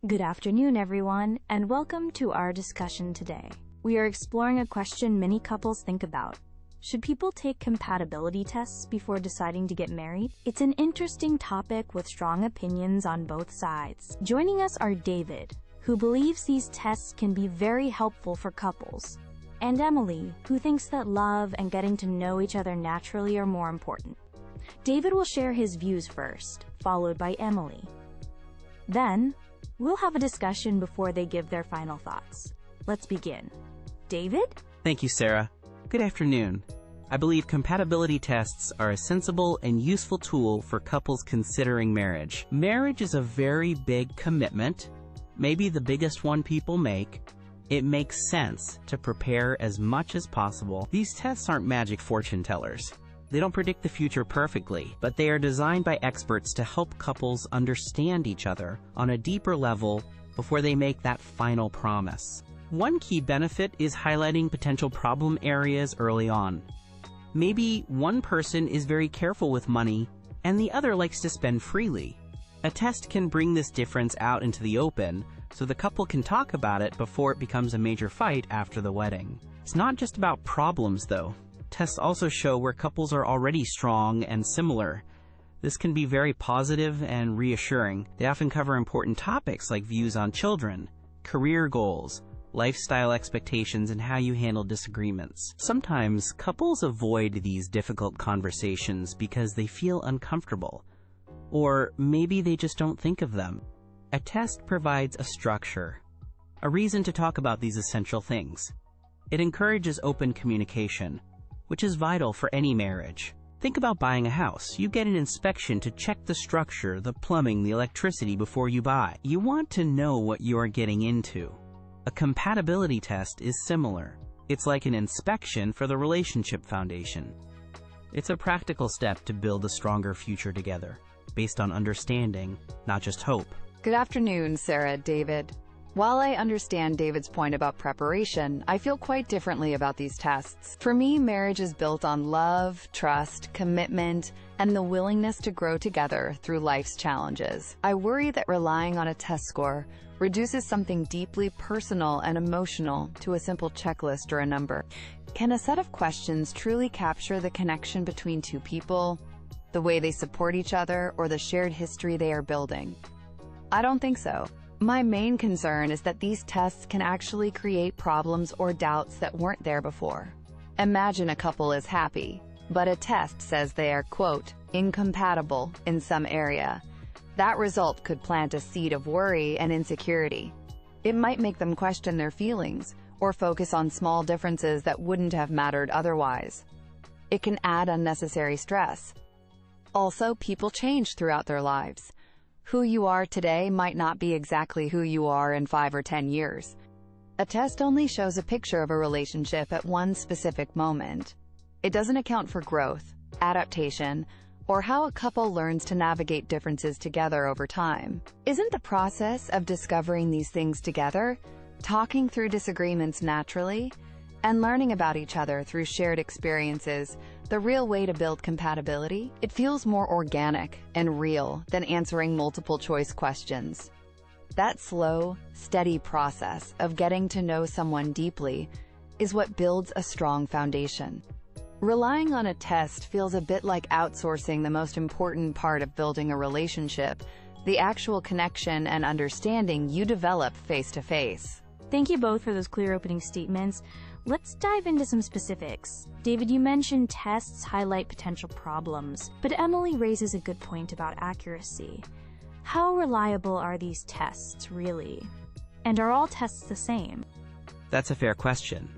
Good afternoon, everyone, and welcome to our discussion today. We are exploring a question many couples think about. Should people take compatibility tests before deciding to get married? It's an interesting topic with strong opinions on both sides. Joining us are David, who believes these tests can be very helpful for couples, and Emily, who thinks that love and getting to know each other naturally are more important. David will share his views first, followed by Emily. Then, we'll have a discussion before they give their final thoughts. Let's begin. David? Thank you, Sarah. Good afternoon. I believe compatibility tests are a sensible and useful tool for couples considering marriage. Marriage is a very big commitment, maybe the biggest one people make. It makes sense to prepare as much as possible. These tests aren't magic fortune tellers. They don't predict the future perfectly, but they are designed by experts to help couples understand each other on a deeper level before they make that final promise. One key benefit is highlighting potential problem areas early on. Maybe one person is very careful with money and the other likes to spend freely. A test can bring this difference out into the open so the couple can talk about it before it becomes a major fight after the wedding. It's not just about problems, though. Tests also show where couples are already strong and similar. This can be very positive and reassuring. They often cover important topics like views on children, career goals, lifestyle expectations, and how you handle disagreements. Sometimes couples avoid these difficult conversations because they feel uncomfortable, or maybe they just don't think of them. A test provides a structure, a reason to talk about these essential things. It encourages open communication, which is vital for any marriage. Think about buying a house. You get an inspection to check the structure, the plumbing, the electricity before you buy. You want to know what you are getting into. A compatibility test is similar. It's like an inspection for the relationship foundation. It's a practical step to build a stronger future together, based on understanding, not just hope. Good afternoon, Sarah, David. While I understand David's point about preparation, I feel quite differently about these tests. For me, marriage is built on love, trust, commitment, and the willingness to grow together through life's challenges. I worry that relying on a test score reduces something deeply personal and emotional to a simple checklist or a number. Can a set of questions truly capture the connection between two people, the way they support each other, or the shared history they are building? I don't think so. My main concern is that these tests can actually create problems or doubts that weren't there before. Imagine a couple is happy, but a test says they are, quote, incompatible in some area. That result could plant a seed of worry and insecurity. It might make them question their feelings or focus on small differences that wouldn't have mattered otherwise. It can add unnecessary stress. Also, people change throughout their lives. Who you are today might not be exactly who you are in 5 or 10 years. A test only shows a picture of a relationship at one specific moment. It doesn't account for growth, adaptation, or how a couple learns to navigate differences together over time. Isn't the process of discovering these things together, talking through disagreements naturally, and learning about each other through shared experiences, the real way to build compatibility? It feels more organic and real than answering multiple choice questions. That slow, steady process of getting to know someone deeply is what builds a strong foundation. Relying on a test feels a bit like outsourcing the most important part of building a relationship, the actual connection and understanding you develop face-to-face. Thank you both for those clear opening statements. Let's dive into some specifics. David, you mentioned tests highlight potential problems, but Emily raises a good point about accuracy. How reliable are these tests, really? And are all tests the same? That's a fair question.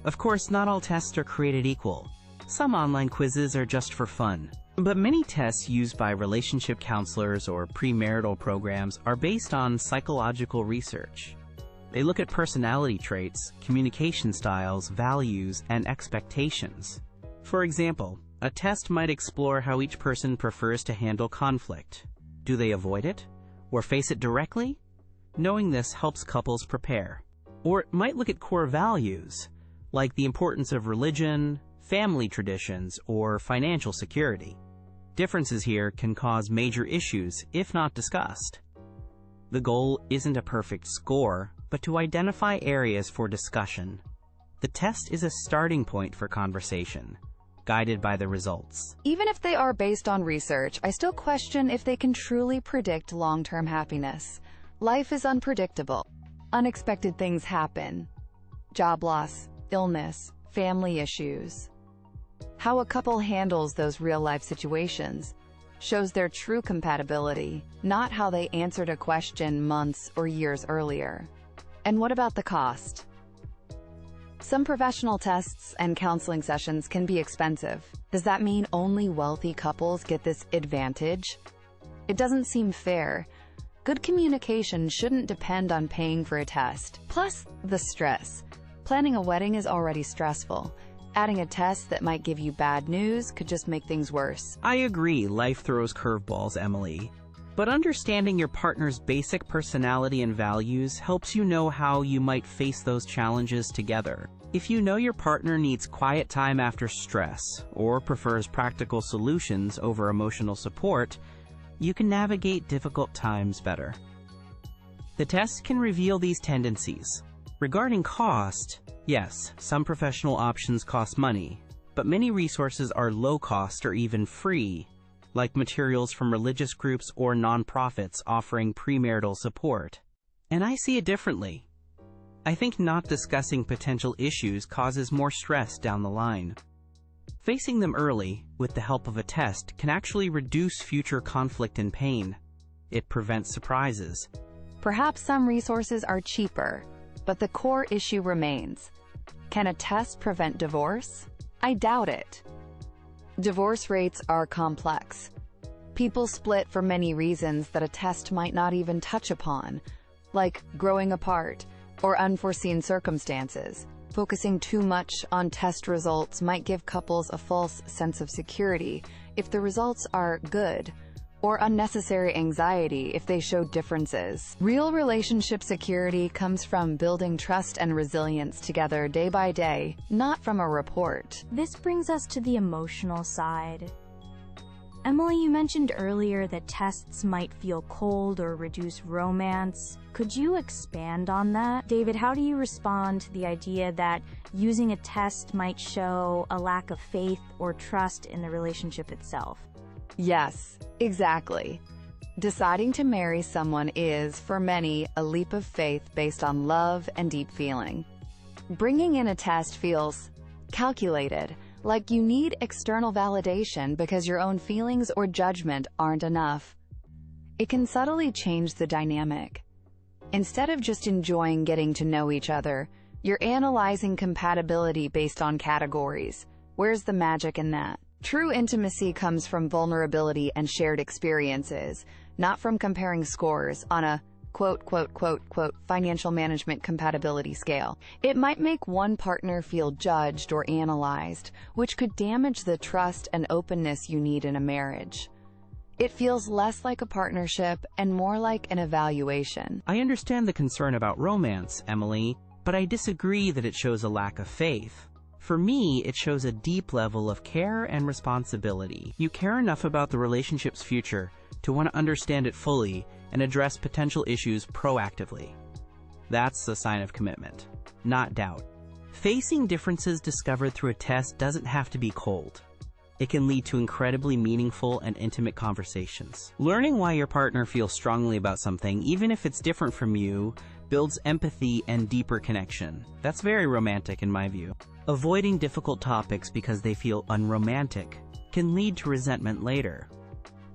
Of course, not all tests are created equal. Some online quizzes are just for fun. But many tests used by relationship counselors or premarital programs are based on psychological research. They look at personality traits, communication styles, values, and expectations. For example, a test might explore how each person prefers to handle conflict. Do they avoid it, or face it directly? Knowing this helps couples prepare. Or it might look at core values, like the importance of religion, family traditions, or financial security. Differences here can cause major issues if not discussed. The goal isn't a perfect score, but to identify areas for discussion. The test is a starting point for conversation, guided by the results. Even if they are based on research, I still question if they can truly predict long-term happiness. Life is unpredictable. Unexpected things happen. Job loss, illness, family issues. How a couple handles those real-life situations shows their true compatibility, not how they answered a question months or years earlier. And what about the cost? Some professional tests and counseling sessions can be expensive. Does that mean only wealthy couples get this advantage? It doesn't seem fair. Good communication shouldn't depend on paying for a test. Plus, the stress. Planning a wedding is already stressful. Adding a test that might give you bad news could just make things worse. I agree, life throws curveballs, Emily. But understanding your partner's basic personality and values helps you know how you might face those challenges together. If you know your partner needs quiet time after stress, or prefers practical solutions over emotional support, you can navigate difficult times better. The test can reveal these tendencies. Regarding cost, yes, some professional options cost money, but many resources are low cost or even free, like materials from religious groups or nonprofits offering premarital support. And I see it differently. I think not discussing potential issues causes more stress down the line. Facing them early, with the help of a test, can actually reduce future conflict and pain. It prevents surprises. Perhaps some resources are cheaper, but the core issue remains. Can a test prevent divorce? I doubt it. Divorce rates are complex. People split for many reasons that a test might not even touch upon, like growing apart or unforeseen circumstances. Focusing too much on test results might give couples a false sense of security if the results are good, or unnecessary anxiety if they show differences. Real relationship security comes from building trust and resilience together day by day, not from a report. This brings us to the emotional side. Emily, you mentioned earlier that tests might feel cold or reduce romance. Could you expand on that? David, how do you respond to the idea that using a test might show a lack of faith or trust in the relationship itself? Yes, exactly. Deciding to marry someone is, for many, a leap of faith based on love and deep feeling. Bringing in a test feels calculated, like you need external validation because your own feelings or judgment aren't enough. It can subtly change the dynamic. Instead of just enjoying getting to know each other, you're analyzing compatibility based on categories. Where's the magic in that? True intimacy comes from vulnerability and shared experiences, not from comparing scores on a financial management compatibility scale. It might make one partner feel judged or analyzed, which could damage the trust and openness you need in a marriage. It feels less like a partnership and more like an evaluation. I understand the concern about romance, Emily, but I disagree that it shows a lack of faith. For me, it shows a deep level of care and responsibility. You care enough about the relationship's future to want to understand it fully and address potential issues proactively. That's a sign of commitment, not doubt. Facing differences discovered through a test doesn't have to be cold. It can lead to incredibly meaningful and intimate conversations. Learning why your partner feels strongly about something, even if it's different from you, builds empathy and deeper connection. That's very romantic in my view. Avoiding difficult topics because they feel unromantic can lead to resentment later.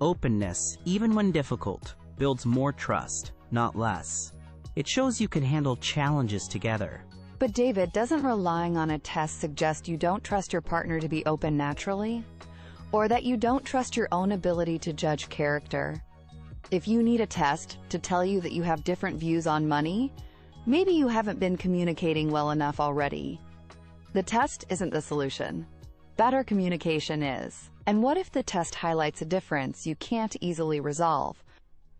Openness, even when difficult, builds more trust, not less. It shows you can handle challenges together. But David, doesn't relying on a test suggest you don't trust your partner to be open naturally? Or that you don't trust your own ability to judge character? If you need a test to tell you that you have different views on money, maybe you haven't been communicating well enough already. The test isn't the solution. Better communication is. And what if the test highlights a difference you can't easily resolve?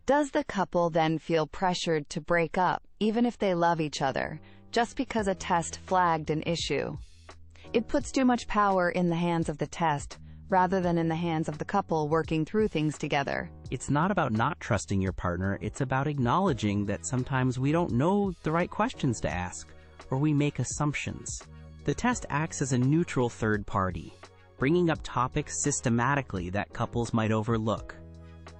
Does the couple then feel pressured to break up, even if they love each other, just because a test flagged an issue? It puts too much power in the hands of the test, rather than in the hands of the couple working through things together. It's not about not trusting your partner, it's about acknowledging that sometimes we don't know the right questions to ask, or we make assumptions. The test acts as a neutral third party, bringing up topics systematically that couples might overlook.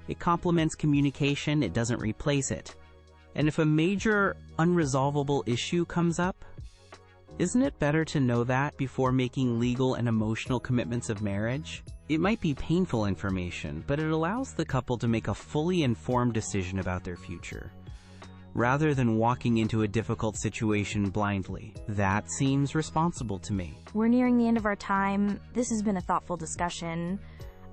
It complements communication, it doesn't replace it. And if a major, unresolvable issue comes up, isn't it better to know that before making legal and emotional commitments of marriage? It might be painful information, but it allows the couple to make a fully informed decision about their future, rather than walking into a difficult situation blindly. That seems responsible to me. We're nearing the end of our time. This has been a thoughtful discussion.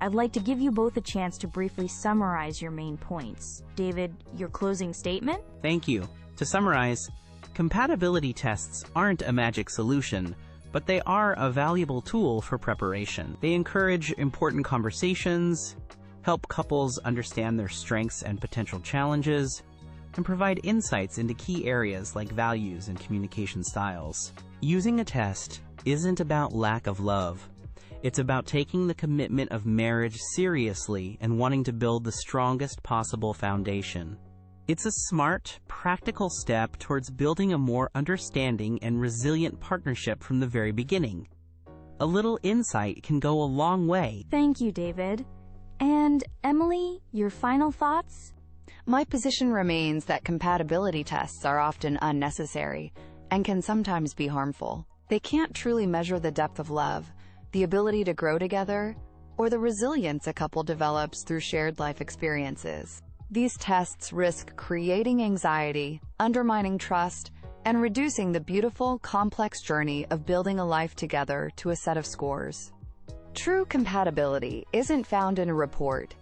I'd like to give you both a chance to briefly summarize your main points. David, your closing statement? Thank you. To summarize, compatibility tests aren't a magic solution, but they are a valuable tool for preparation. They encourage important conversations, help couples understand their strengths and potential challenges, and provide insights into key areas like values and communication styles. Using a test isn't about lack of love. It's about taking the commitment of marriage seriously and wanting to build the strongest possible foundation. It's a smart, practical step towards building a more understanding and resilient partnership from the very beginning. A little insight can go a long way. Thank you, David. And Emily, your final thoughts? My position remains that compatibility tests are often unnecessary and can sometimes be harmful. They can't truly measure the depth of love, the ability to grow together, or the resilience a couple develops through shared life experiences. These tests risk creating anxiety, undermining trust, and reducing the beautiful, complex journey of building a life together to a set of scores. True compatibility isn't found in a report.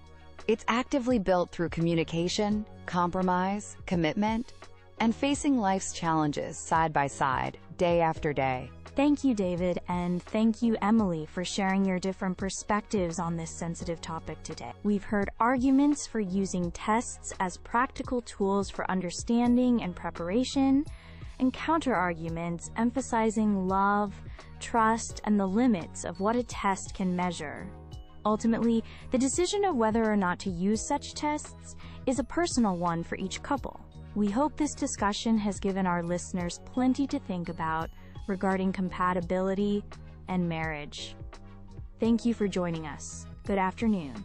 It's actively built through communication, compromise, commitment, and facing life's challenges side by side, day after day. Thank you, David, and thank you, Emily, for sharing your different perspectives on this sensitive topic today. We've heard arguments for using tests as practical tools for understanding and preparation, and counter-arguments emphasizing love, trust, and the limits of what a test can measure. Ultimately, the decision of whether or not to use such tests is a personal one for each couple. We hope this discussion has given our listeners plenty to think about regarding compatibility and marriage. Thank you for joining us. Good afternoon.